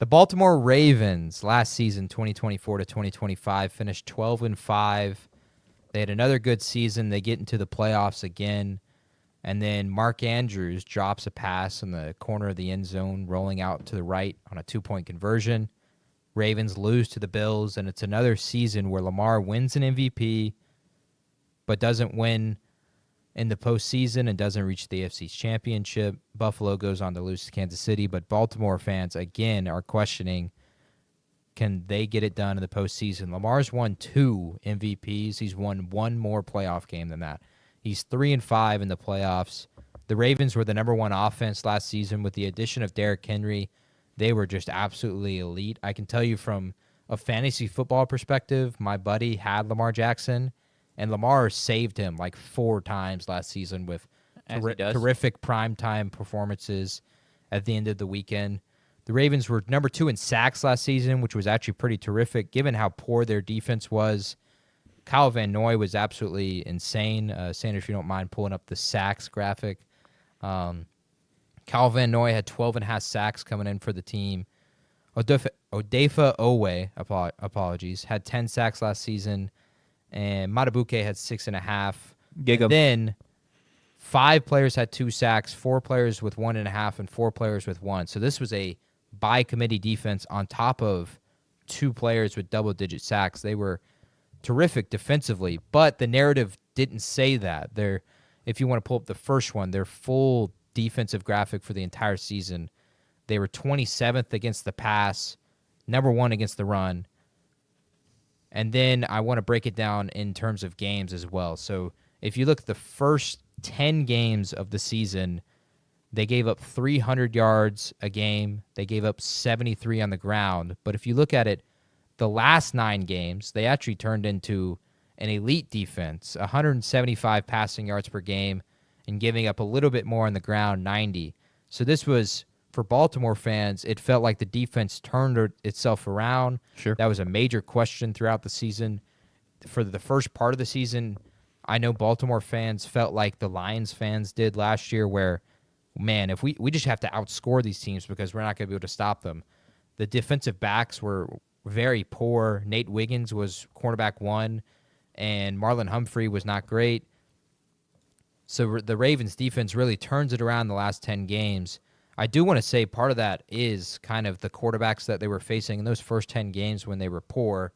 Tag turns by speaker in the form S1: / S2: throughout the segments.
S1: The Baltimore Ravens last season, 2024 to 2025, finished 12-5. They had another good season. They get into the playoffs again. And then Mark Andrews drops a pass in the corner of the end zone, rolling out to the right on a 2-point conversion. Ravens lose to the Bills, and it's another season where Lamar wins an MVP but doesn't win in the postseason and doesn't reach the AFC's championship. Buffalo goes on to lose to Kansas City, but Baltimore fans, again, are questioning, can they get it done in the postseason? Lamar's won 2 MVPs. He's won one more playoff game than that. He's 3-5 in the playoffs. The Ravens were the number 1 offense last season. With the addition of Derrick Henry, they were just absolutely elite. I can tell you from a fantasy football perspective, my buddy had Lamar Jackson, and Lamar saved him like 4 times last season with terrific primetime performances at the end of the weekend. The Ravens were number 2 in sacks last season, which was actually pretty terrific given how poor their defense was. Kyle Van Noy was absolutely insane. Sanders, if you don't mind pulling up the sacks graphic. Kyle Van Noy had 12.5 sacks coming in for the team. Odafe Owe, apologies, had 10 sacks last season. And Matabuke had 6.5. Then 5 players had 2 sacks, 4 players with 1.5, and 4 players with 1. So this was a by-committee defense on top of 2 players with double-digit sacks. They were terrific defensively, but the narrative didn't say that. If you want to pull up the first one, their full defensive graphic for the entire season, they were 27th against the pass, number 1 against the run. And then I want to break it down in terms of games as well. So if you look at the first 10 games of the season, they gave up 300 yards a game. They gave up 73 on the ground. But if you look at it, the last 9 games, they actually turned into an elite defense, 175 passing yards per game, and giving up a little bit more on the ground, 90. So this was, for Baltimore fans, it felt like the defense turned itself around.
S2: Sure.
S1: That was a major question throughout the season. For the first part of the season, I know Baltimore fans felt like the Lions fans did last year where, man, if we just have to outscore these teams because we're not going to be able to stop them. The defensive backs were very poor. Nate Wiggins was cornerback 1, and Marlon Humphrey was not great. So the Ravens defense really turns it around the last 10 games. I do want to say part of that is kind of the quarterbacks that they were facing in those first 10 games when they were poor.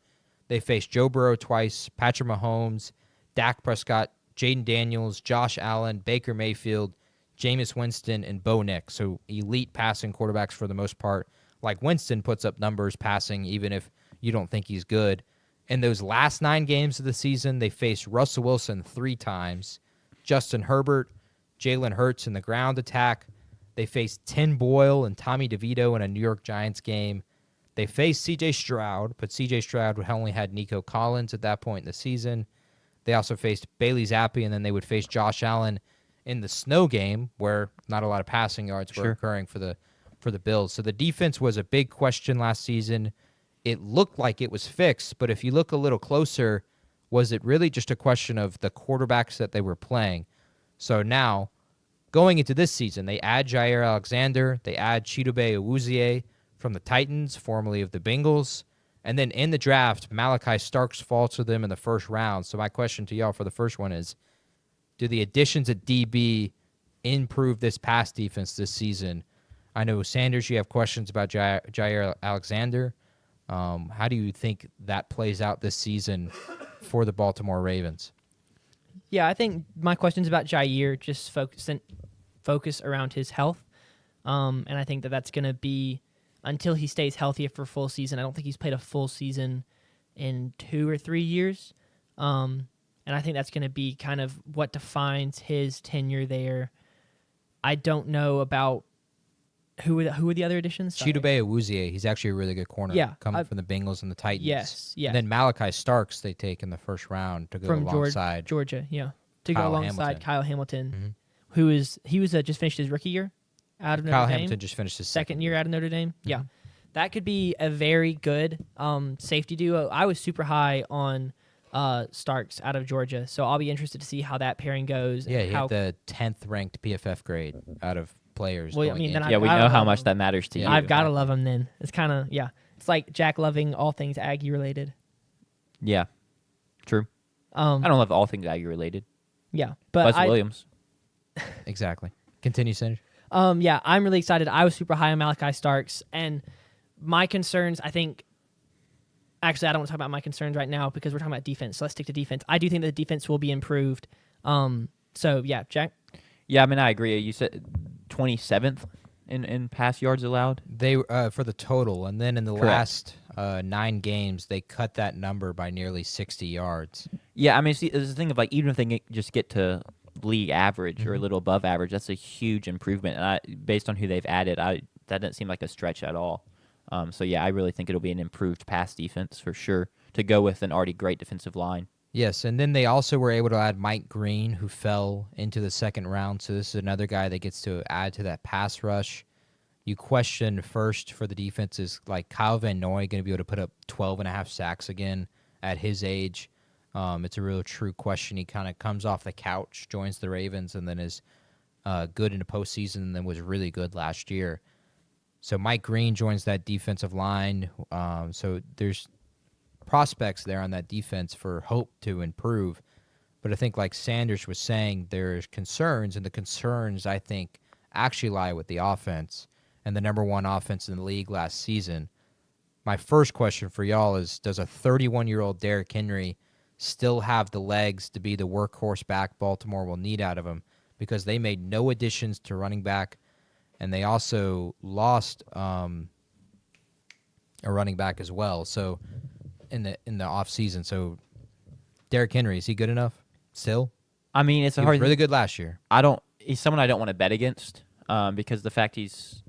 S1: They faced Joe Burrow twice, Patrick Mahomes, Dak Prescott, Jaden Daniels, Josh Allen, Baker Mayfield, Jameis Winston, and Bo Nix. So elite passing quarterbacks for the most part. Like Winston puts up numbers passing even if you don't think he's good. In those last 9 games of the season, they faced Russell Wilson 3 times, Justin Herbert, Jalen Hurts in the ground attack. They faced Tim Boyle and Tommy DeVito in a New York Giants game. They faced C.J. Stroud, but C.J. Stroud only had Nico Collins at that point in the season. They also faced Bailey Zappi, and then they would face Josh Allen in the snow game where not a lot of passing yards were occurring for the Bills. So the defense was a big question last season. It looked like it was fixed, but if you look a little closer, was it really just a question of the quarterbacks that they were playing? So now, going into this season, they add Jair Alexander, they add Chidobe Awuzie from the Titans, formerly of the Bengals, and then in the draft, Malachi Starks falls to them in the first round. So my question to y'all for the first one is, do the additions at DB improve this pass defense this season? I know, Sanders, you have questions about Jair Alexander. How do you think that plays out this season for the Baltimore Ravens?
S3: Yeah, I think my question's about Jair, just focus around his health. And I think that's going to be until he stays healthy for a full season. I don't think he's played a full season in 2 or 3 years. And I think that's going to be kind of what defines his tenure there. I don't know about who are the other additions?
S1: Chidobe Awuzie, he's actually a really good corner, coming from the Bengals and the Titans.
S3: Yes.
S1: And then Malachi Starks they take in the first round to go alongside
S3: Georgia, to
S1: Kyle
S3: go alongside
S1: Hamilton.
S3: Kyle Hamilton, who was just finished his rookie year out of Notre Dame.
S1: Hamilton just finished his
S3: second year out of Notre Dame. Yeah, that could be a very good safety duo. I was super high on Starks out of Georgia, so I'll be interested to see how that pairing goes.
S1: Yeah, he had the 10th ranked PFF grade out of players.
S3: Well, I
S1: going
S3: mean, then
S1: in.
S3: I
S2: Yeah, we
S3: gotta
S2: know how
S3: love
S2: much
S3: him.
S2: that matters to
S1: Yeah.
S2: you.
S3: I've got to love him then. It's kind of, It's like Jack loving all things Aggie related.
S2: Yeah, true. I don't love all things Aggie related.
S3: Yeah. But
S2: Buzz Williams.
S1: Exactly. Continue, Sanders.
S3: Yeah, I'm really excited. I was super high on Malachi Starks, and my concerns, I think, actually, I don't want to talk about my concerns right now because we're talking about defense, so let's stick to defense. I do think that the defense will be improved. So, yeah, Jack?
S2: Yeah, I mean, I agree. You said 27th in pass yards allowed?
S1: They for the total, and then in the
S2: Correct.
S1: last 9 games, they cut that number by nearly 60 yards.
S2: Yeah, I mean, see, there's the thing of, like, even if they just get to league average or a little above average, that's a huge improvement. And based on who they've added, that doesn't seem like a stretch at all. So, yeah, I really think it'll be an improved pass defense for sure to go with an already great defensive line.
S1: Yes, and then they also were able to add Mike Green, who fell into the second round. So this is another guy that gets to add to that pass rush. You question first for the defense is like Kyle Van Noy going to be able to put up 12.5 sacks again at his age? It's a real true question. He kind of comes off the couch, joins the Ravens, and then is good in the postseason and then was really good last year. So Mike Green joins that defensive line. So there's prospects there on that defense for hope to improve. But I think like Sanders was saying, there's concerns, and the concerns, I think, actually lie with the offense and the number one offense in the league last season. My first question for y'all is, does a 31-year-old Derrick Henry still have the legs to be the workhorse back Baltimore will need out of him? Because they made no additions to running back, and they also lost a running back as well. So in the offseason. So Derrick Henry, is he good enough still?
S2: I mean, it's
S1: He
S2: a
S1: was
S2: hard.
S1: really good last year.
S2: He's someone I don't want to bet against because the fact he's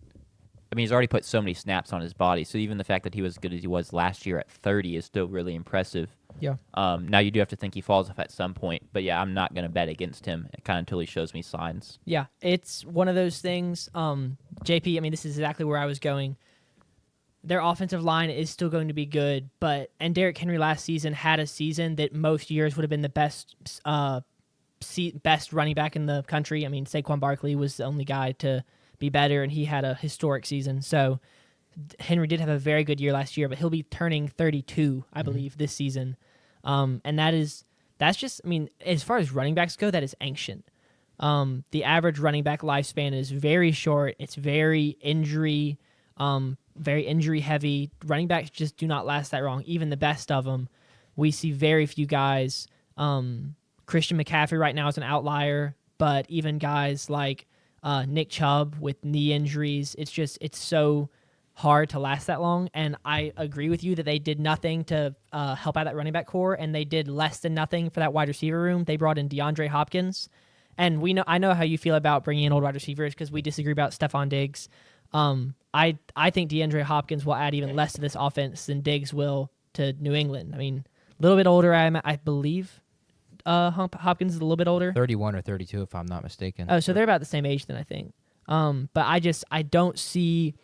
S2: already put so many snaps on his body. So even the fact that he was as good as he was last year at 30 is still really impressive.
S3: Yeah.
S2: Now you do have to think he falls off at some point, but yeah, I'm not going to bet against him kind of until he shows me signs.
S3: Yeah, it's one of those things. JP, I mean, this is exactly where I was going. Their offensive line is still going to be good, and Derrick Henry last season had a season that most years would have been the best running back in the country. I mean, Saquon Barkley was the only guy to be better, and he had a historic season. So Henry did have a very good year last year, but he'll be turning 32, I believe, this season. And that's just, I mean, as far as running backs go, that is ancient. The average running back lifespan is very short. It's very injury heavy. Running backs just do not last that long. Even the best of them, we see very few guys. Christian McCaffrey right now is an outlier, but even guys like Nick Chubb with knee injuries, it's so hard to last that long. And I agree with you that they did nothing to help out that running back core, and they did less than nothing for that wide receiver room. They brought in DeAndre Hopkins, and I know how you feel about bringing in old wide receivers because we disagree about Stephon Diggs. I think DeAndre Hopkins will add even less to this offense than Diggs will to New England. I mean, a little bit older, I believe. Hopkins is a little bit older.
S1: 31 or 32, if I'm not mistaken.
S3: Oh, so they're about the same age then, I think. But I don't see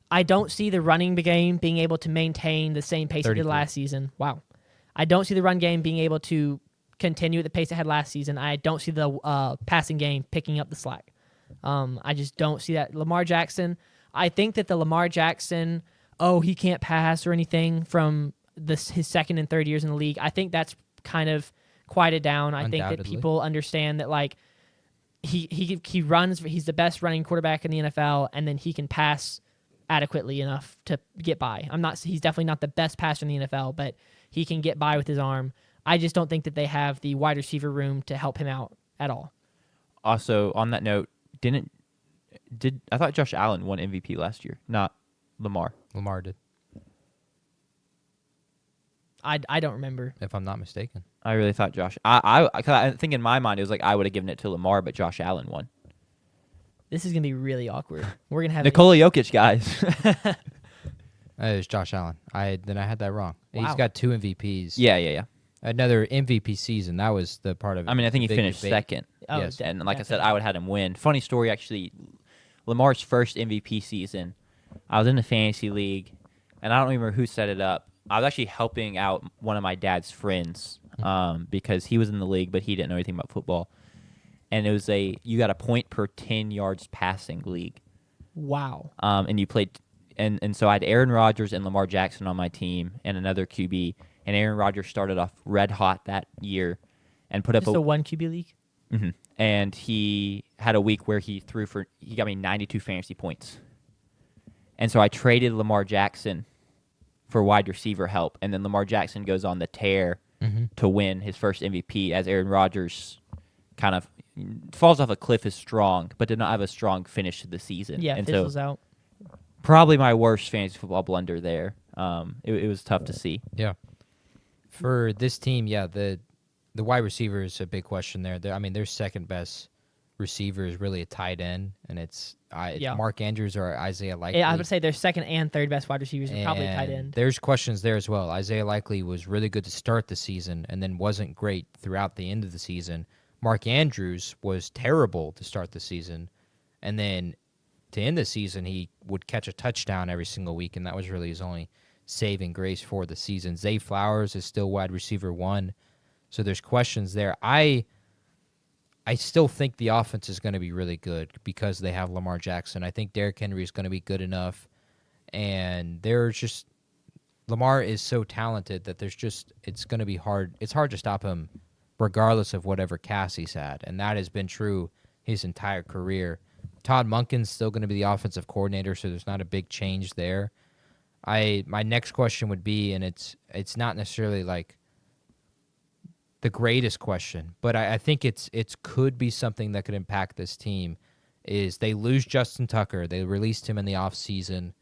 S3: the running game being able to maintain the same pace it did
S1: 33.
S3: last season. Wow. I don't see the run game being able to continue at the pace it had last season. I don't see the passing game picking up the slack. I just don't see that. Lamar Jackson, I think that the Lamar Jackson, he can't pass or anything from his second and third years in the league, I think that's kind of quieted down. I think that
S1: Undoubtedly.
S3: people understand that, like, he runs, he's the best running quarterback in the NFL, and then he can pass adequately enough to get by. He's definitely not the best passer in the NFL, but he can get by with his arm. I just don't think that they have the wide receiver room to help him out at all.
S2: Also, on that note, I thought Josh Allen won MVP last year, not Lamar.
S1: Lamar did,
S3: I don't remember.
S1: if I'm not mistaken.
S2: I really thought Josh. I think in my mind it was like I would have given it to Lamar, but Josh Allen won.
S3: This is gonna be really awkward. We're gonna have
S2: Nikola Jokic, guys.
S1: It was Josh Allen. I had that wrong.
S3: Wow.
S1: He's got 2 MVPs.
S2: yeah.
S1: Another MVP season. That was the part of it.
S2: I mean, I think he
S1: Big
S2: finished
S1: debate.
S2: second.
S3: Oh,
S1: Yes.
S2: And like I said, I would have had him win. Funny story, actually. Lamar's first MVP season, I was in the fantasy league, and I don't remember who set it up. I was actually helping out one of my dad's friends because he was in the league, but he didn't know anything about football. and it was you got a point per 10 yards passing league.
S3: Wow.
S2: And you played, and so I had Aaron Rodgers and Lamar Jackson on my team and another QB, and Aaron Rodgers started off red hot that year, and put up
S3: Just a one QB league.
S2: Mhm. And he had a week where he got me 92 fantasy points. And so I traded Lamar Jackson for wide receiver help, and then Lamar Jackson goes on the tear to win his first MVP as Aaron Rodgers kind of falls off a cliff is strong, but did not have a strong finish to the season.
S3: Yeah,
S2: and
S3: fizzles
S2: so
S3: out.
S2: probably my worst fantasy football blunder there. It was tough to see.
S1: Yeah. For this team, yeah, the wide receiver is a big question there. I mean, their second best receiver is really a tight end, and it's Mark Andrews or Isaiah Likely.
S3: Yeah, I would say their second and third best wide receivers are probably tight
S1: And
S3: end.
S1: There's questions there as well. Isaiah Likely was really good to start the season and then wasn't great throughout the end of the season. Mark Andrews was terrible to start the season, and then to end the season, he would catch a touchdown every single week, and that was really his only saving grace for the season. Zay Flowers is still wide receiver 1, so there's questions there. I still think the offense is going to be really good because they have Lamar Jackson. I think Derrick Henry is going to be good enough, and Lamar is so talented that it's going to be hard. It's hard to stop him regardless of whatever cast he's had, and that has been true his entire career. Todd Monken's still going to be the offensive coordinator, so there's not a big change there. My next question would be, and it's not necessarily like the greatest question, but I think it could be something that could impact this team, is they lose Justin Tucker. They released him in the offseason.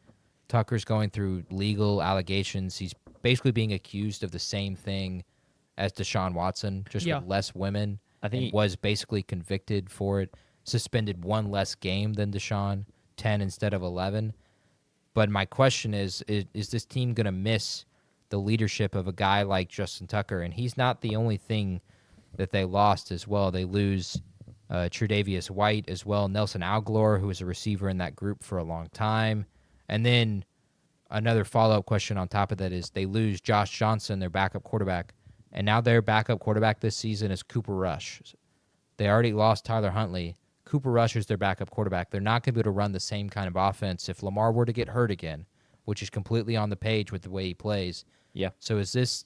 S1: Tucker's going through legal allegations. He's basically being accused of the same thing as Deshaun Watson, just with less women.
S2: I think
S1: he was basically convicted for it, suspended one less game than Deshaun, 10 instead of 11. But my question is this team going to miss the leadership of a guy like Justin Tucker? And he's not the only thing that they lost as well. They lose Tre'Davious White as well, Nelson Aguilar, who was a receiver in that group for a long time. And then another follow-up question on top of that is they lose Josh Johnson, their backup quarterback. And now their backup quarterback this season is Cooper Rush. They already lost Tyler Huntley. Cooper Rush is their backup quarterback. They're not going to be able to run the same kind of offense if Lamar were to get hurt again, which is completely on the page with the way he plays.
S2: Yeah.
S1: So is this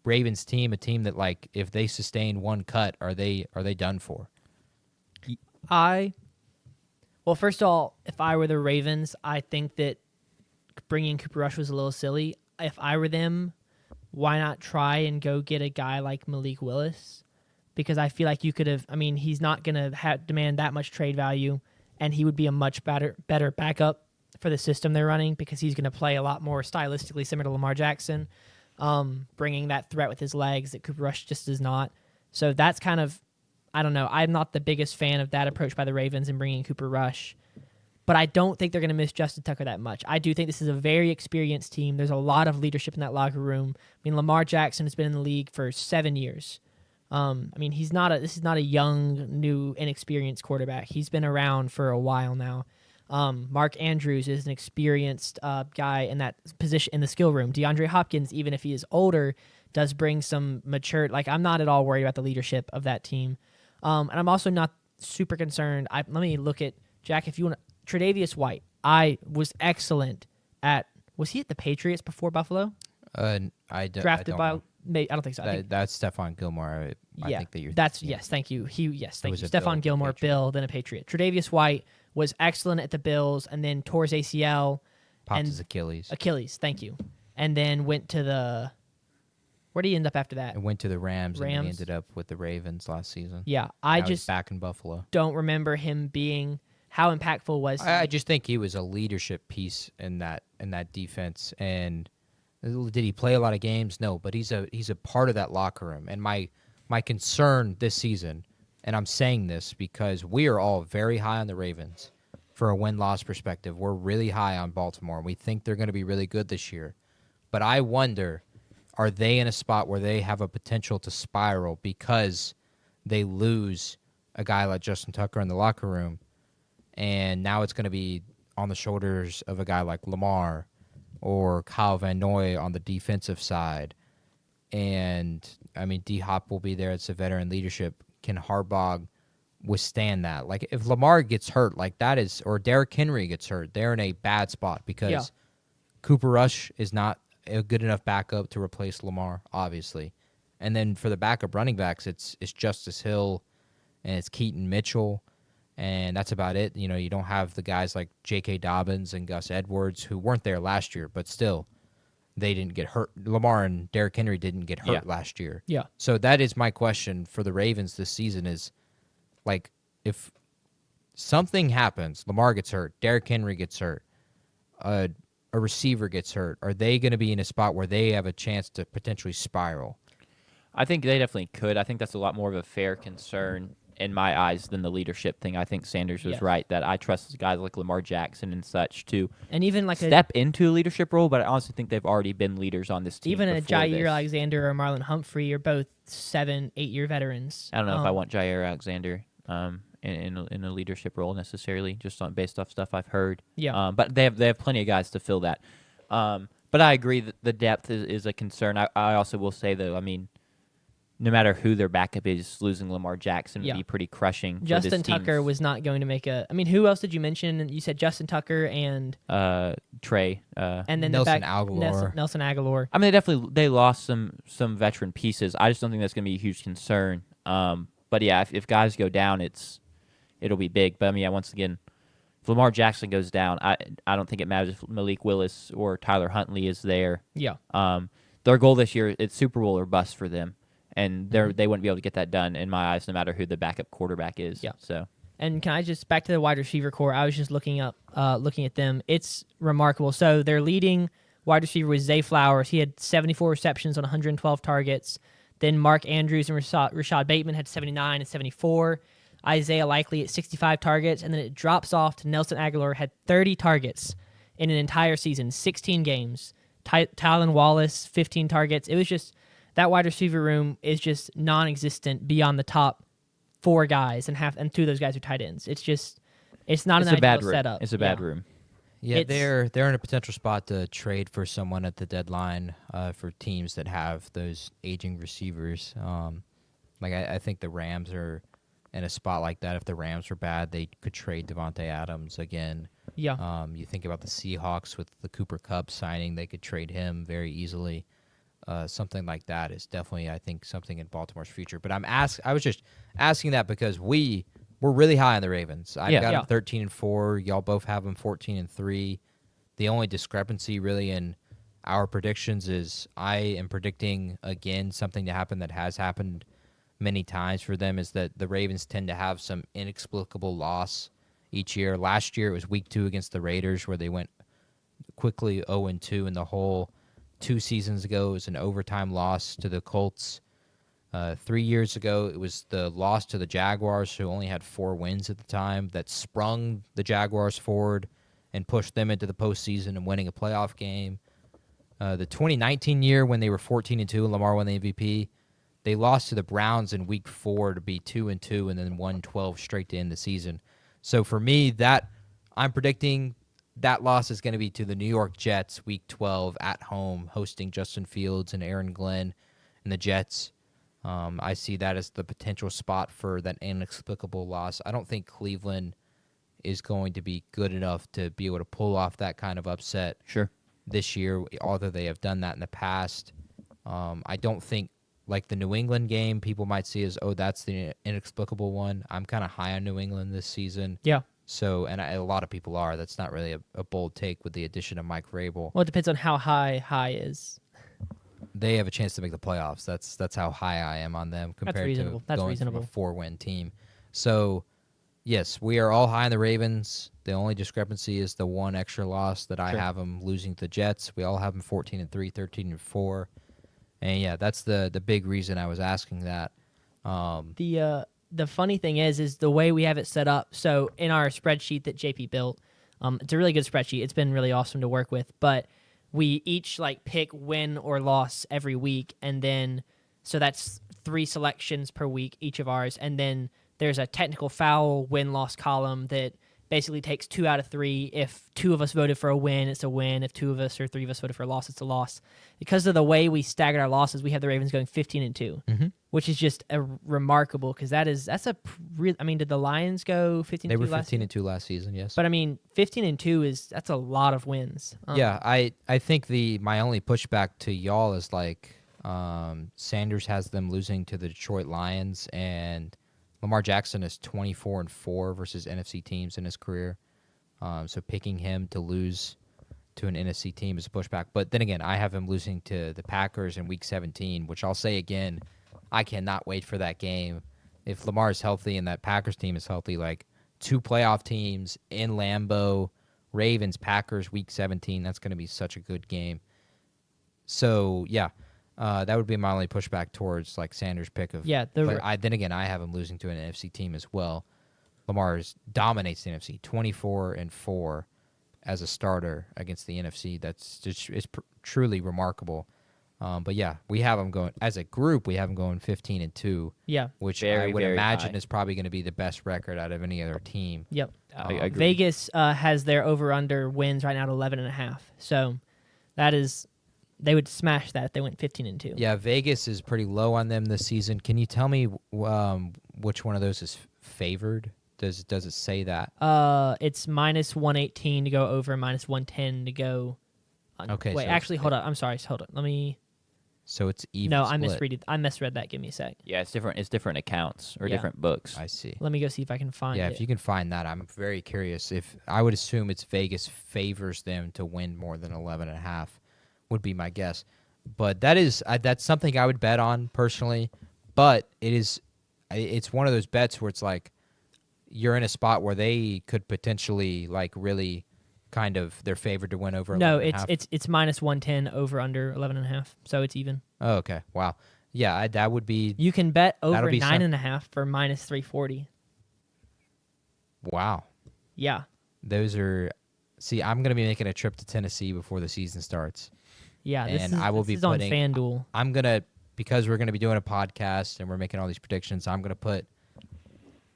S1: Ravens team a team that, like, if they sustain one cut, are they done for?
S3: Well, first of all, if I were the Ravens, I think that bringing Cooper Rush was a little silly. If I were them, why not try and go get a guy like Malik Willis? Because I feel like you could have. I mean, he's not going to demand that much trade value, and he would be a much better backup for the system they're running, because he's going to play a lot more stylistically similar to Lamar Jackson, bringing that threat with his legs that Cooper Rush just does not. So that's kind of, I don't know. I'm not the biggest fan of that approach by the Ravens in bringing Cooper Rush, but I don't think they're going to miss Justin Tucker that much. I do think this is a very experienced team. There's a lot of leadership in that locker room. I mean, Lamar Jackson has been in the league for 7 years. I mean, this is not a young, new, inexperienced quarterback. He's been around for a while now. Mark Andrews is an experienced guy in that position in the skill room. DeAndre Hopkins, even if he is older, does bring some mature. Like, I'm not at all worried about the leadership of that team, and I'm also not super concerned. Let me look at Jack. If you want, Tre'Davious White, I was excellent at. Was he at the Patriots before Buffalo? Drafted by. I don't think so.
S1: That's Stephon Gilmore. I think that you're.
S3: Yes. Thank you. Thank you.
S1: Stephon
S3: Gilmore, Bill, then a Patriot. Tre'Davious White was excellent at the Bills, and then tore his ACL.
S1: Popped his Achilles.
S3: Thank you. And then went to the. Where did he end up after that?
S1: And went to the Rams, and he ended up with the Ravens last season.
S3: Yeah,
S1: now he's back in Buffalo.
S3: Don't remember him being. How impactful was he?
S1: I just think he was a leadership piece in that defense. And did he play a lot of games? No, but he's a part of that locker room. And my concern this season, and I'm saying this because we are all very high on the Ravens for a win-loss perspective. We're really high on Baltimore, and we think they're going to be really good this year. But I wonder, are they in a spot where they have a potential to spiral because they lose a guy like Justin Tucker in the locker room, and now it's going to be on the shoulders of a guy like Lamar or Kyle Van Noy on the defensive side. And, I mean, D-Hop will be there. It's a veteran leadership. Can Harbaugh withstand that. Like if Lamar gets hurt, like that is, or Derrick Henry gets hurt, they're in a bad spot because
S3: Yeah.
S1: Cooper Rush is not a good enough backup to replace Lamar, obviously. And then for the backup running backs, it's Justice Hill and it's Keaton Mitchell, and that's about it. You know, you don't have the guys like J.K. Dobbins and Gus Edwards who weren't there last year, but still, they didn't get hurt. Lamar and Derrick Henry didn't get hurt last year.
S3: Yeah.
S1: So that is my question for the Ravens this season is, like, if something happens, Lamar gets hurt, Derrick Henry gets hurt, a receiver gets hurt, are they going to be in a spot where they have a chance to potentially spiral?
S2: I think they definitely could. I think that's a lot more of a fair concern in my eyes than the leadership thing. I think Sanders was
S3: Yes.
S2: right that I trust guys like Lamar Jackson and such to
S3: And even like
S2: step into a leadership role, but I honestly think they've already been leaders on this team.
S3: even a
S2: before
S3: Jair
S2: this.
S3: Alexander or Marlon Humphrey are both 7-8 year veterans.
S2: I don't know if I want Jair Alexander in a leadership role necessarily, just based off stuff I've heard.
S3: Yeah.
S2: But they have plenty of guys to fill that. But I agree that the depth is a concern. I also will say though, I mean, no matter who their backup is, losing Lamar Jackson would be pretty crushing.
S3: Justin
S2: for this
S3: Tucker was not going to make a. I mean, who else did you mention? You said Justin Tucker and
S2: Trey.
S3: and then
S1: Nelson
S3: the back,
S1: Aguilar.
S3: Nelson Aguilar.
S2: I mean, they lost some veteran pieces. I just don't think that's going to be a huge concern. But yeah, if guys go down, it'll be big. But I mean, once again, if Lamar Jackson goes down, I don't think it matters if Malik Willis or Tyler Huntley is there.
S3: Yeah.
S2: Their goal this year, it's Super Bowl or bust for them. And they wouldn't be able to get that done in my eyes, no matter who the backup quarterback is.
S3: Yeah.
S2: So,
S3: And can I just back to the wide receiver core? I was just looking at them. It's remarkable. So their leading wide receiver was Zay Flowers. He had 74 receptions on 112 targets. Then Mark Andrews and Rashad Bateman had 79 and 74. Isaiah Likely at 65 targets, and then it drops off to Nelson Aguilar had 30 targets in an entire season, 16 games. Tylan Wallace 15 targets. It was just. That wide receiver room is just non-existent beyond the top 4 guys, and two of those guys are tight ends. It's not an
S2: bad
S3: ideal
S2: room.
S3: setup.
S2: It's a bad room.
S1: Yeah, they're in a potential spot to trade for someone at the deadline for teams that have those aging receivers. I think the Rams are in a spot like that. If the Rams were bad, they could trade Devontae Adams again.
S3: Yeah.
S1: You think about the Seahawks with the Cooper Kupp signing, they could trade him very easily. Something like that is definitely, I think, something in Baltimore's future. But I was just asking that because we're really high on the Ravens. I've got them 13-4. Y'all both have them 14-3. The only discrepancy really in our predictions is I am predicting again something to happen that has happened many times for them, is that the Ravens tend to have some inexplicable loss each year. Last year it was week 2 against the Raiders where they went quickly 0-2 in the hole. 2 seasons ago, it was an overtime loss to the Colts. 3 years ago, it was the loss to the Jaguars, who only had 4 wins at the time, that sprung the Jaguars forward and pushed them into the postseason and winning a playoff game. The 2019 year, when they were 14-2 and Lamar won the MVP, they lost to the Browns in Week 4 to be 2-2 and then won 12 straight to end the season. So for me, I'm predicting that loss is going to be to the New York Jets, Week 12, at home, hosting Justin Fields and Aaron Glenn and the Jets. I see that as the potential spot for that inexplicable loss. I don't think Cleveland is going to be good enough to be able to pull off that kind of upset this year, although they have done that in the past. I don't think, like the New England game, people might see as, that's the inexplicable one. I'm kind of high on New England this season.
S3: Yeah.
S1: So, and a lot of people are. That's not really a bold take with the addition of Mike Vrabel.
S3: Well, it depends on how high is.
S1: They have a chance to make the playoffs. That's how high I am on them compared to going from a 4-win team. So, yes, we are all high on the Ravens. The only discrepancy is the one extra loss that I have them losing to the Jets. We all have them 14-3, 13-4. And, yeah, that's the big reason I was asking that.
S3: The funny thing is the way we have it set up. So in our spreadsheet that JP built, it's a really good spreadsheet. It's been really awesome to work with. But we each pick win or loss every week, and then so that's 3 selections per week, each of ours. And then there's a technical foul win-loss column that basically takes 2 out of 3. If 2 of us voted for a win, it's a win. If 2 of us or 3 of us voted for a loss, it's a loss. Because of the way we staggered our losses, we have the Ravens going 15-2, which is just remarkable because that's a real. I mean, did the Lions go 15-2?
S1: They were
S3: last
S1: 15-2 last season, yes.
S3: But I mean, 15-2 that's a lot of wins.
S1: Yeah, I think my only pushback to y'all is like Sanders has them losing to the Detroit Lions, and Lamar Jackson is 24-4 versus NFC teams in his career. So picking him to lose to an NFC team is a pushback. But then again, I have him losing to the Packers in Week 17, which I'll say again, I cannot wait for that game. If Lamar is healthy and that Packers team is healthy, like 2 playoff teams in Lambeau, Ravens, Packers, Week 17, that's going to be such a good game. So, yeah. That would be my only pushback towards like Sanders' pick of.
S3: Yeah,
S1: then again, I have him losing to an NFC team as well. Lamar dominates the NFC, 24-4 as a starter against the NFC. That's just truly remarkable. But yeah, we have him going as a group. We have him going 15-2.
S3: Yeah,
S1: which
S2: very,
S1: I would
S2: very
S1: imagine
S2: high.
S1: is probably going to be the best record out of any other team.
S3: Yep.
S2: I agree.
S3: Vegas has their over/under wins right now at 11.5. So that is. They would smash that if they went 15-2.
S1: Yeah, Vegas is pretty low on them this season. Can you tell me which one of those is favored? Does it say that?
S3: It's -118 to go over, -110 to go.
S1: Okay.
S3: Wait,
S1: so
S3: actually, hold on. I'm sorry. Hold on. Let me.
S1: So it's even.
S3: No,
S1: split.
S3: I misread that. Give me a sec.
S2: Yeah, it's different. It's different accounts or
S3: Yeah.
S2: different books.
S1: I see.
S3: Let me go see if I can find
S1: Yeah,
S3: it.
S1: if you can find that, I'm very curious. If I would assume it's Vegas favors them to win more than 11.5, would be my guess. But that's something I would bet on personally. But it's one of those bets where it's like you're in a spot where they could potentially like really kind of they're favored to win over.
S3: No,
S1: 11.5.
S3: it's -110 over under 11.5, so it's even.
S1: Oh, okay. Wow. Yeah, that would be.
S3: You can bet over
S1: That'll be
S3: 9.5 for -340.
S1: Wow.
S3: Yeah.
S1: Those are. See, I'm gonna be making a trip to Tennessee before the season starts.
S3: Yeah, this
S1: And
S3: is,
S1: I will
S3: this
S1: be
S3: is on
S1: putting-
S3: FanDuel.
S1: I'm gonna because we're gonna be doing a podcast and we're making all these predictions. I'm gonna put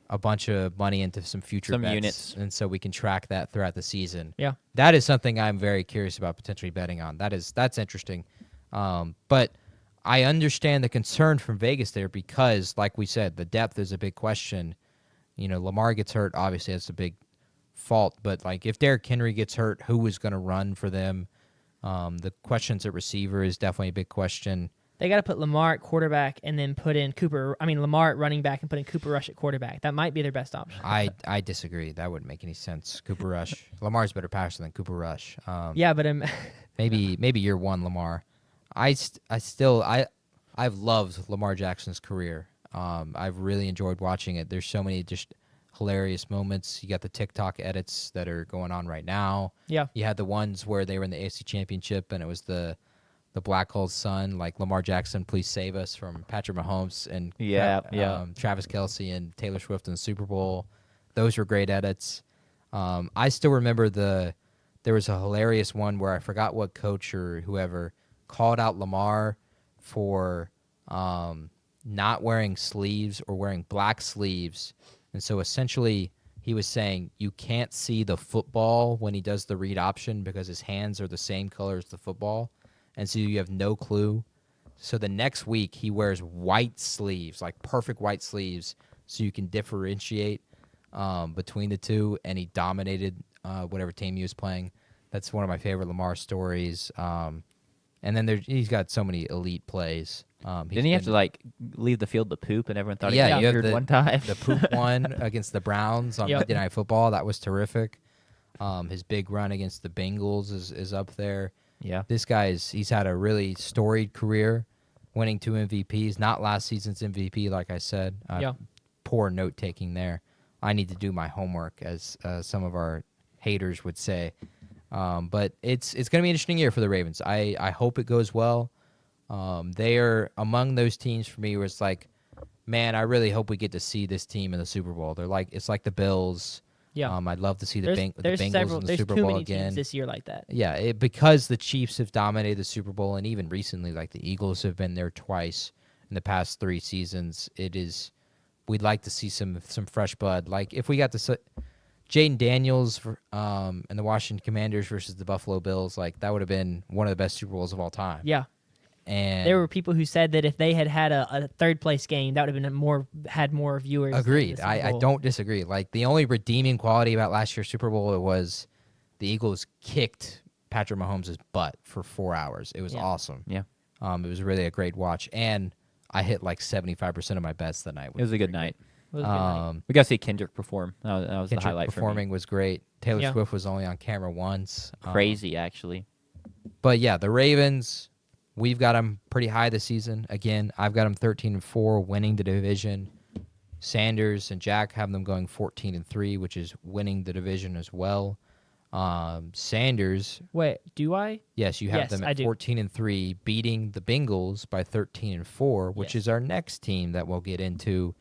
S1: a bunch of money into some future
S2: Some
S1: bets,
S2: units.
S1: and so we can track that throughout the season.
S3: Yeah.
S1: That is something I'm very curious about potentially betting on. That's interesting. But I understand the concern from Vegas there because, like we said, the depth is a big question. You know, Lamar gets hurt, obviously that's a big fault. But like, if Derrick Henry gets hurt, who is going to run for them? The questions at receiver is definitely a big question.
S3: They got to put Lamar at quarterback and then put in Lamar at running back and put in Cooper Rush at quarterback. That might be their best option.
S1: I disagree. That wouldn't make any sense. Cooper Rush. Lamar's better passer than Cooper Rush.
S3: Yeah, but
S1: maybe year one Lamar. I've loved Lamar Jackson's career. I've really enjoyed watching it. There's so many just hilarious moments. You got the TikTok edits that are going on right now.
S3: yeah,
S1: You had the ones where they were in the AFC Championship and it was the Black Hole's son, like Lamar Jackson, please save us from Patrick Mahomes and Travis Kelce and Taylor Swift in the Super Bowl. Those were great edits. I still remember there was a hilarious one where I forgot what coach or whoever called out Lamar for not wearing sleeves or wearing black sleeves. And so essentially he was saying you can't see the football when he does the read option because his hands are the same color as the football. And so you have no clue. So the next week he wears white sleeves, like perfect white sleeves, so you can differentiate between the two. And he dominated whatever team he was playing. That's one of my favorite Lamar stories. And then he's got so many elite plays.
S2: Didn't he have to like leave the field to poop, and everyone thought he
S1: you
S2: got
S1: have
S2: injured one time?
S1: the poop one against the Browns on
S3: Yep.
S1: Monday Night Football. That was terrific. His big run against the Bengals is up there.
S2: Yeah.
S1: This he's had a really storied career, winning 2 MVPs. Not last season's MVP, like I said.
S3: Yeah.
S1: Poor note taking there. I need to do my homework, as some of our haters would say. But it's going to be an interesting year for the Ravens. I hope it goes well. They are among those teams for me where it's like, man, I really hope we get to see this team in the Super Bowl. It's like the Bills.
S3: yeah.
S1: I'd love to see the
S3: there's
S1: Bengals in the Super
S3: too
S1: Bowl
S3: many
S1: again.
S3: teams this year like that.
S1: Yeah, because the Chiefs have dominated the Super Bowl, and even recently, like the Eagles have been there twice in the past 3 seasons. We'd like to see some fresh blood. Like if we got to Jaden Daniels and the Washington Commanders versus the Buffalo Bills, like that would have been one of the best Super Bowls of all time.
S3: Yeah.
S1: And
S3: There were people who said that if they had a third place game, that would have been had more viewers. than the
S1: agreed.
S3: Super
S1: I
S3: Bowl.
S1: don't disagree. Like the only redeeming quality about last year's Super Bowl was the Eagles kicked Patrick Mahomes' butt for 4 hours. It was awesome.
S2: Yeah.
S1: It was really a great watch, and I hit like 75% of my bets that night.
S2: It was a good night.
S3: It was a good night.
S2: We got to see Kendrick perform. That was the
S1: Kendrick
S2: highlight
S1: performing was great. Taylor
S3: Yeah.
S1: Swift was only on camera once.
S2: for me. Crazy, actually.
S1: But yeah, the Ravens, we've got them pretty high this season. Again, I've got them 13-4, winning the division. Sanders and Jack have them going 14-3, which is winning the division as well. Sanders,
S3: Wait, do I?
S1: yes, you have
S3: Yes,
S1: them
S3: I
S1: at
S3: do.
S1: 14-3, beating the Bengals by 13-4, which
S3: Yes.
S1: is our next team that we'll get into.